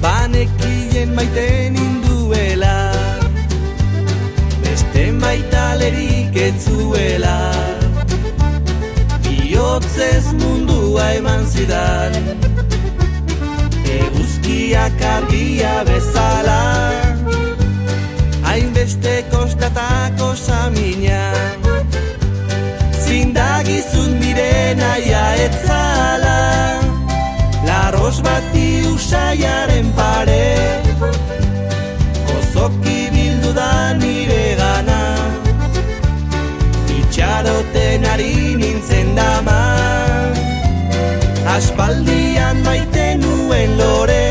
Banekien maite ninduela, beste maitalerik ez zuela. Bihotzez mundua eman zidan, eguzkiak argia bezala. Hainbeste kostatako samina, zindagizun nire naia etzala. Larros bati usaiaren pare, gozoki bildu da nire gana. Itxaroten ari nintzen dama, aspaldian maite nuen lore,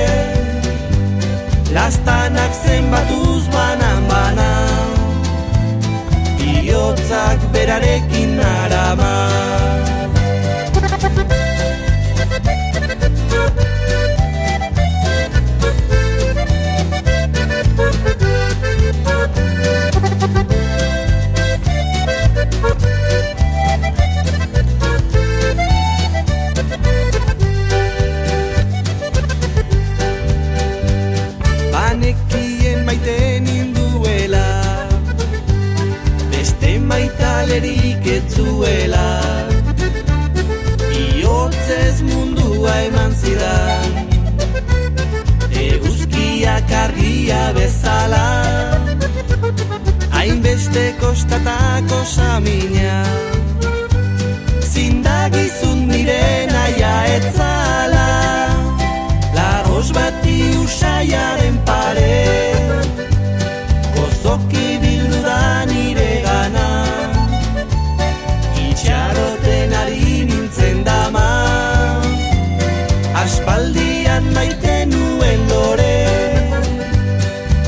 lastanak zenbatuz banan-bana, bihotzak berarekin arama. Banekien maite ninduela, beste maitalerik ez zuela. Bihotzez mundua eman zidan, eguzkiak argia bezala. Hainbeste kostatako samina, zindagizun nire naia etzala. Larros bati usaiaren pare, gozoki bildu da nire gana. Itxaroten ari nintzen dama, aspaldian maite nuen lore,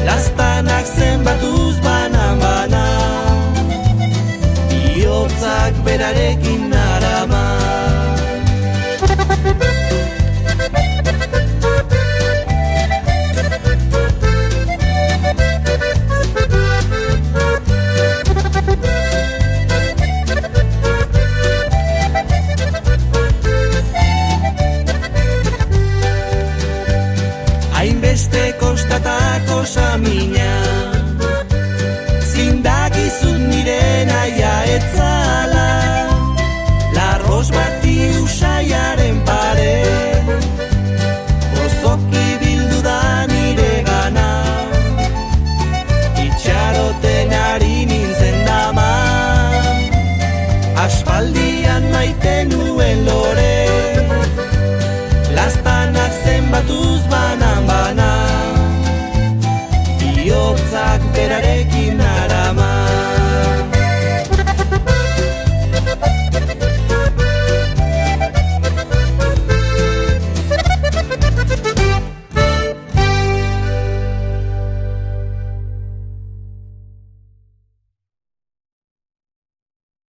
lastanak zenbatuz banan-bana, bihotzak berarekin